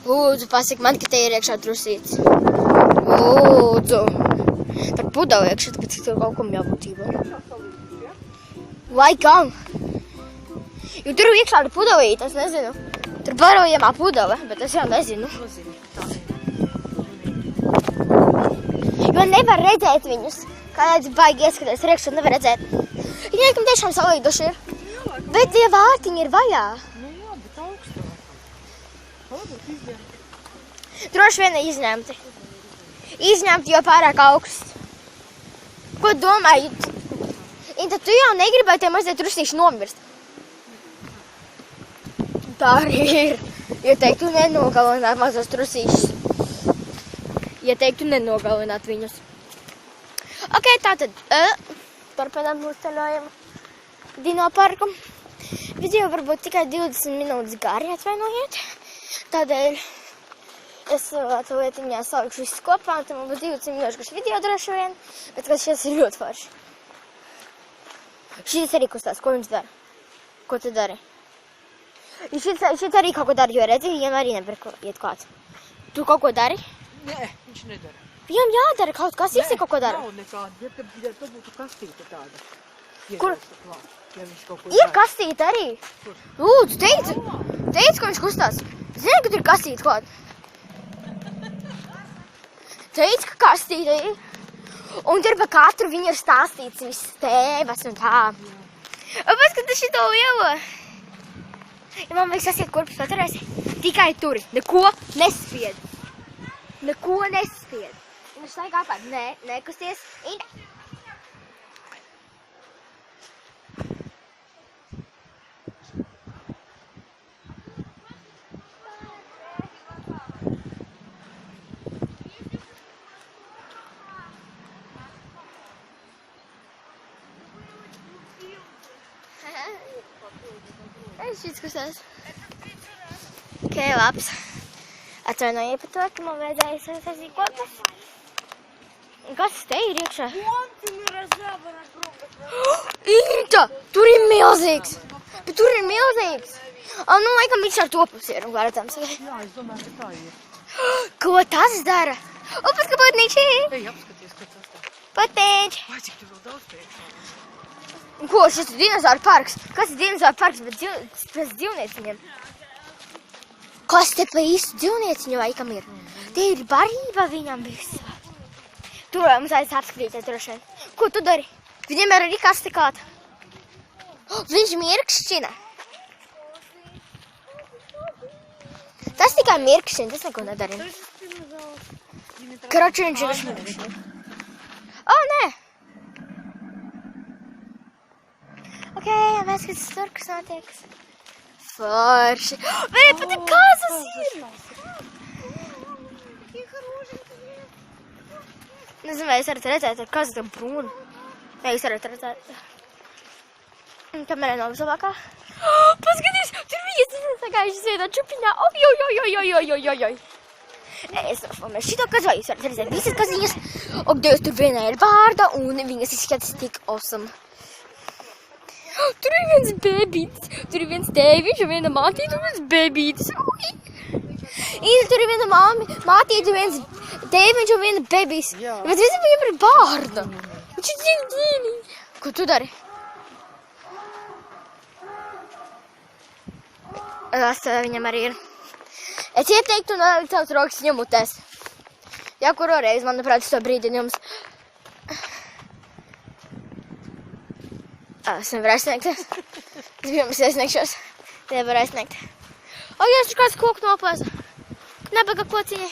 Lūdzu, pasaki man, ka te ir iekšā trusītis. Lūdzu. Par pudevu iekšā, tāpēc tur kaut kam jābūt īvā. Laikam. Jo tur iekšā ir pudelīt, es nezinu. Tur barojamā pudele, bet es jau nezinu. Jo nevar redzēt viņus. Kādēļ baigi ieskaties riekšā, nevar redzēt. Viņi laikam tiešām salīduši ir. Bet tie vārtiņi ir vaļā. Nu jā, bet augstāk. Varbūt izņemti. Droši vien izņemti. Izņemti, jo pārāk augsts. Ko domāju? Inta, tu jau negribēji tie mazie trusīši nomirst. Tā arī ir. Ieteiktu nenogalināt mazos trusīšus. Ieteiktu nenogalināt viņus. Ok, tātad turpinām mūsu ceļojumu Dino parku. Video varbūt tikai 20 minūtes gari, atvainojiet. Tādēļ es to lietiņā salikšu visu kopā, un tam man būs 20 minūšu garš video droši vien, bet kad šis ir ļoti forši. Šis arī kustās, ko viņš dara? Ko tu dari? Šis arī kaut ko dara, jo redzi, viņam arī nevar iet klāt. Tu kaut ko dari? Nē, viņš nedara. Viņam jādara kaut kas, visi kaut ko dara. Nav nekāda, ja te būtu kastīte tāda. Kur? Ja viņš kaut ko Ir kastīte arī. Lūdzu, teicu, ka viņš kustās. Zini, ka tur ir kastīte klāt. Teicu, ka kastīte ir. Un tur pa katru viņu ir stāstīts viss tēvas un tā. Un paskatās šito lielo. Ja man vajag sasiet kurpus, paturēsi, tikai turi. Neko nespied. Neko nespied. Viņš staigā apkārt. Nē, nekusties. Inta. Šis kustās. Ok, labs. Atvainojiet par to, ka man vajadzēja sasīt kopus. Kas te ir iekšā? Inta! Tur ir milzīgs! Bet tur ir milzīgs! Nu, laikam viņš ar to pusi ir, redzams. Jā, es domāju, ka tā ir. Ko tas dara? Upas, ka putniņši! Ej, apskaties, ko tas tā. Putniņš! Vai, cik tu vēl daudz priekšā? Ko, šis ir dinozauru parks? Kas ir dinozauru parks bez dzīvnieciņiem? Kas te pa īstu dzīvnieciņu laikam ir? Tie ir barība viņam visā. Tur mums aiz apskatīties droši vien. Ko tu dari? Viņam ir arī kaste kāda. Viņš mirkšķina. Tas tikai mirkšķina, tas neko nedarina. Kroči viņš ir mirkšķina. O, nē! Ok, mēs kāds tur, kas notiekas. Forši. Vai pat ir kazas ir? Nezinu, vai jūs varat redzēt, ar kazu tam brūnu. Vai jūs varat redzēt? Kamerā nav vislabākā. Paskaties, tur viens sagājušas vienā čupiņā. Oj. Es nofilmēju šito kazu, vai jūs varat redzēt visas kaziņas. Ok, Dievs, tur vienā ir vārda, un viņas izskatās tik awesome. Tur ir viens bēbītis, tur ir viens tēviņš un viena mātīte un viens bēbītis. Tur ir viena mātīte un viens tēviņš un viena bēbīs. Bet visam viņam ir bārda. Viņš ir tik dīni. Ko tu dari? Tas viņam arī ir. Es ieteiktu nelikt savas rokas viņam mutēs. Jā, kuro reizi, manuprāt, es to brīdinu jums. Es nevaru aizsniegt. Es pirms aizsniegšos. Nevaru aizsniegt. O, jā, tur kāds koku noplēza. Nabaga kociņai.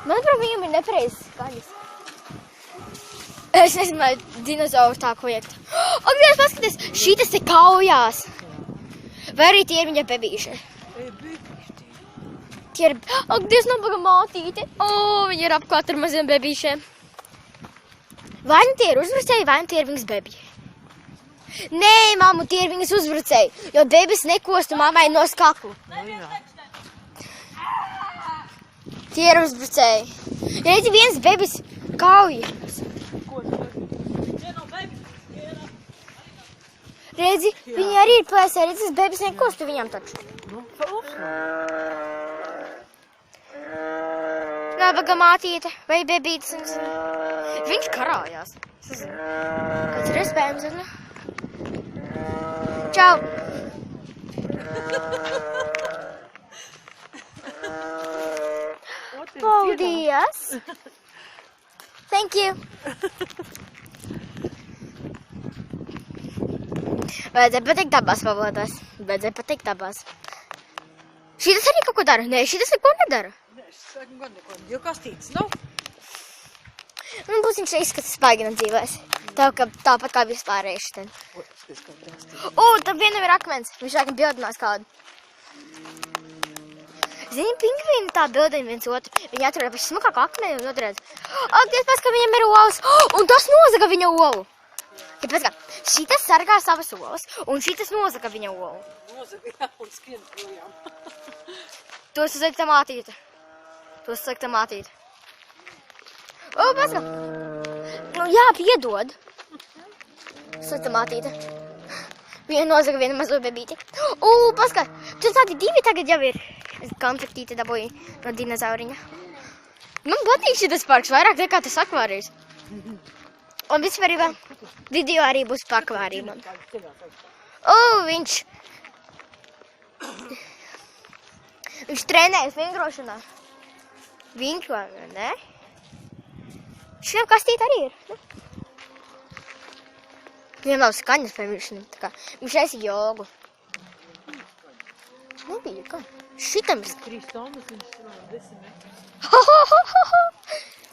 Manuprāt, viņam ir nepareizes skaņas. Es nezinu, vai dinozauru tā ko iekt. O, viens paskaties, šitas te kaujās. Vai arī tie ir viņa bebīši? Tie ir, ak, Dievs, nabaga mātīte. O, viņa ir apklāt ar maziem bebīšiem. Vai nu tie ir uzbrucēji, vai nu tie ir viņas bebji? Nē, mammu, tie ir viņas uzbrucēji, jo bebis nekostu mammai no skaklu. Tie ir uzbrucēji. Redzi, viens bebis kaujas. Redzi, viņi arī ir plēsē, redzi, tas bebis nekostu viņam taču. Nu, forši. Nabaga mātīte vai bebītes. Viņš karājās. Kāds ir iespējams, ne? Čau! Paldies! Thank you! Vajadzēja pateikt abās valodās. Vajadzēja pateikt abās. Šitas arī kaut ko dara? Nē, šitas neko nedara. Nē, es saku gan neko. Jo kastītes nav. Man būs viņš izskatās spaiginam dzīvēs. Tāpat kā vispārējais šitien. Tam vienam ir akmens. Viņš laikam bildinās kādu. Zini, pingvīni tā bildina viens otru. Viņi atrada paši smukāku akmeni un atredz. Dievs, pēc, ka viņam ir olas. Un tas nozaga viņa olu. Tāpēc, ka šitas sargā savas olas, un šitas nozaga viņa olu. Nozaga, jā, un skrien projām. To es uzliku tā mātīte. Pēc, ka. Nu, jā, piedod. Uzliku tā mātīte. Viena nozaga, viena mazo bebīti. Paskat, tur tādi divi tagad jau ir. Konfliktīti dabūju no dinozauriņa. Man patīk šitas parks vairāk nekā tas akvārijas. Un vispārībā video arī būs pa akvāriju man. Viņš trenējas vingrošanā. Vingrošanā, ne? Šiem kastīt arī ir. Ne? Viņam nav skaņas pie viņš esi jogu. Nebija, kā? Šitam ir 3 stundas, viņš ir 10 metri.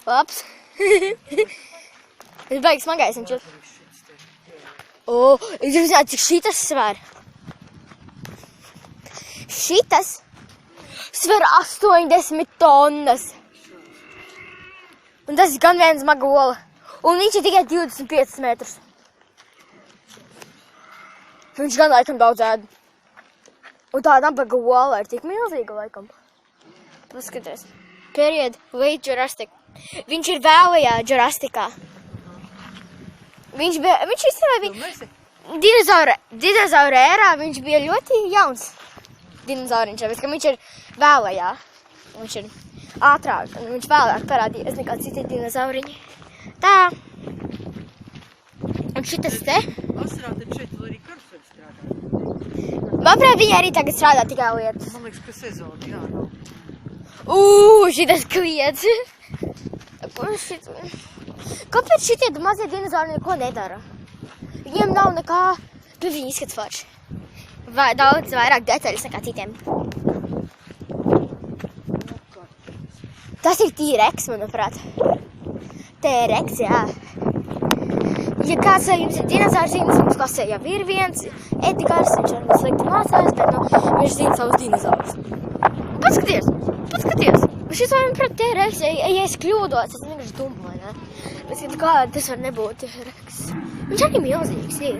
Labs. Es baigi smagais, viņš ir. Jūs zināt, cik šitas sver? Šitas sver 80 tonnas. Un tas ir gan viens smaga ola. Un viņš ir tikai 25 metrus. Viņš gan laikam daudz ēd. Un tā nabaga ola ir tik milzīga laikam. Paskaties. Period late Jurassic. Viņš ir vēlajā Jurassicā. Viņš īstenībā dinozaura ērā viņš bija ļoti jauns dinozauriņš, ka viņš ir vēlajā. Viņš ir ātrāk, un viņš vēlāk parādījies nekā citi dinozauriņi. Tā. Un šitas te. Vasarā tad šeit vēl arī karuseli strādā. Manuprāt, viņi arī tagad strādā tikai lietas. Man liekas, ka sezoni, jā, nav. Šitas kliedz. Kāpēc šitie mazie dinozauri neko nedara? Viņiem nav nekā, bet viņi izskats forši. Daudz vairāk detaļas nekā citiem. Tas ir T-Rex, manuprāt. T-Rex, jā. Ja kāds jums ir dinozaurs zina, mums klasē jau ir viens Edgars, viņš ar mums slikti mācās, bet viņš zina savus dinozaurus. Paskaties! Šis vai manuprāt T-Rex, ja es kļūdos, tas vienkārši dumbo, ne? Bet kā tas var nebūt T-Rex? Viņš arī milzīgs ir.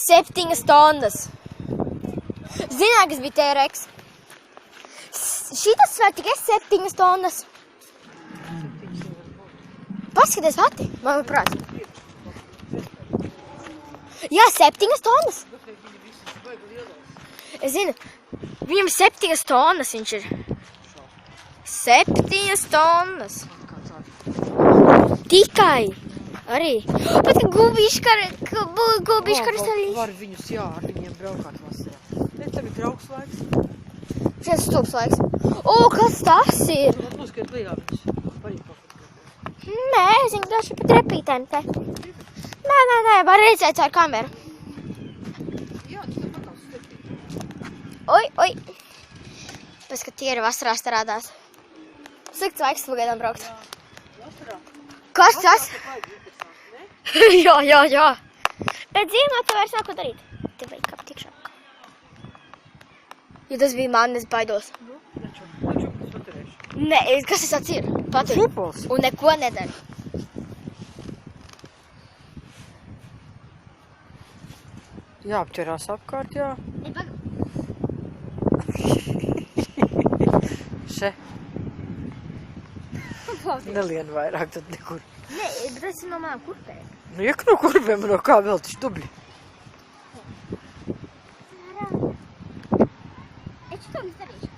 Septiņas tonnas. Zināt, kas bija T-Rex? Šitas svēr tikai 7 tonnas. Paskaties pati, manuprāt. Jā, 7 tonnas. Es zinu, viņam 7 tonnas viņš ir. 7 tonnas. Tikai. Arī. Bet gulbīškaris arī. Var viņus, jā, ar viņiem braukāt vasarā. Ne, tagad trauks laiks. Šis stūps laiks. Kas tas ir? Noskiet lejā viņus. Paīt pafotografēt. Nē, es viņu droši pat repītēm te. Nē, var redzēt ar kameru. Jā, tas tā pakās stepīt. Oi. Pēc, ka tie ir vasarā strādās. Slikts laiks pagaidām braukt. Vasarā. Kas tas? Vasarā Jā. Bet ziemā tev vairs nav ko darīt. Tev vajag kāpt tikšā. Jo tas bija man, es baidos. Nu, taču, es paturēšu. Nē, kas tas tāds ir? Patur. Šupols. Un neko nedara. Jāapķerās apkārt, jā. Še. Nelien vairāk tad nekur. Nē, bet tas ir no manām kurpēm. Nu, ja no kurpēm, no kā vēl taču dubļi. Šito es darīšu.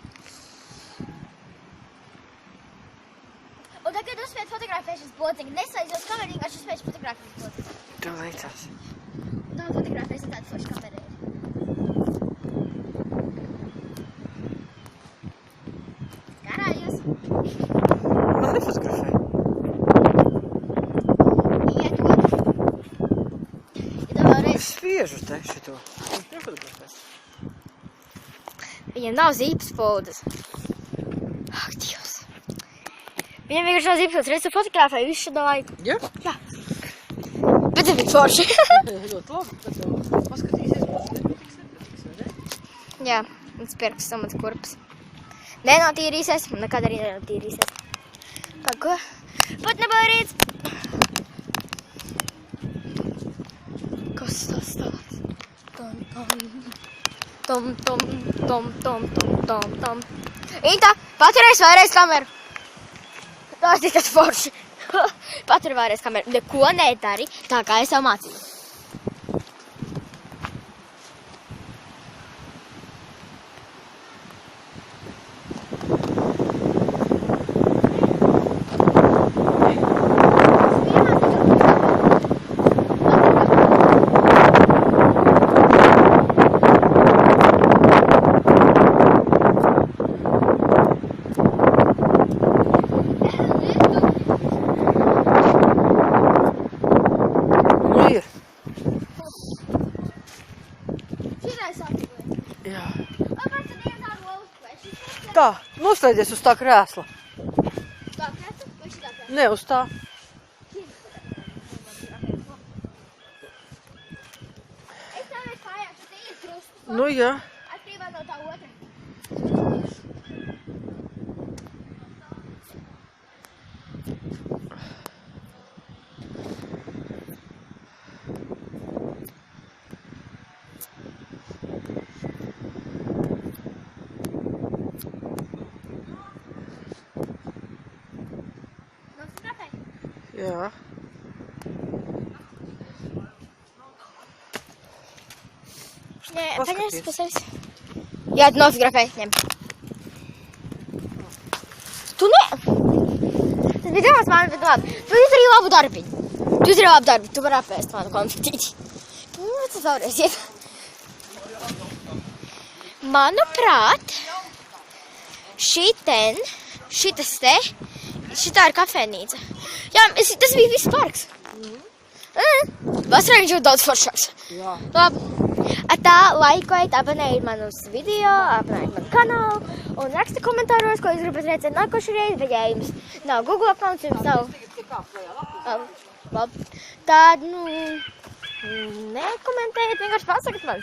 Un tagad uzspēc fotografēšanas podziņu. Neslēdzos kameru, vienkārši uzspēc fotografēšanas podziņu. Tu līdzās. Tā fotografēs ir tāda forša kamera. Karājos. Man nefotografē. Iedod. Iedod vēlreiz. Es spiežu te šito. Viņš nefotografē. Viņam nav zīmes foldas. Ak, Dievs. Viņam vienkārši nav zīmes foldas. Redz, tu fotografēji visu šo laiku. Ja? Jā. Bet tas bija forši. Ļoti labi. Tad jau paskatīsies, nepatiks, vai ne? Jā, un spirks samats kurps. Nenotīrīsies, un nekad arī nenotīrīsies. Kā ko? Pat nebarīts. Kas tas tāds? Tom. Inta, paturēs vēlreiz kameru. Tas tikai forši. Patur vēlreiz kameru. Neko nedari, tā kā es jau mācīju. Nu ir. Jā. Tā, noslēdzies uz tā krēsla. Ne, uz tā. Nu, jā. Atkarībā no tā otra. Jā. Nē, Paskaties. paņēsi pa sevis. Jā, tu nofotografēji, ņem. Tu ne! Tas bija domās mani, bet labi. Tu izdarīji labu darbiņu. Tu vari apēst manu konfetīti. Nu, tas vēlreiz iet. Manuprāt, šitā ir kafēnīca. Jā, tas bija viss parks. Vasarā viņš jau daudz foršāks. Jā. Labi. Tā, laikojiet, abonējiet manus video, abonējiet manu kanālu un raksta komentāros, ko jūs gribat redzēt nākošreiz, vai ja jums nav Google accounts, jums nav... Labi. Tad, nekomentējiet, vienkārši pasakat man.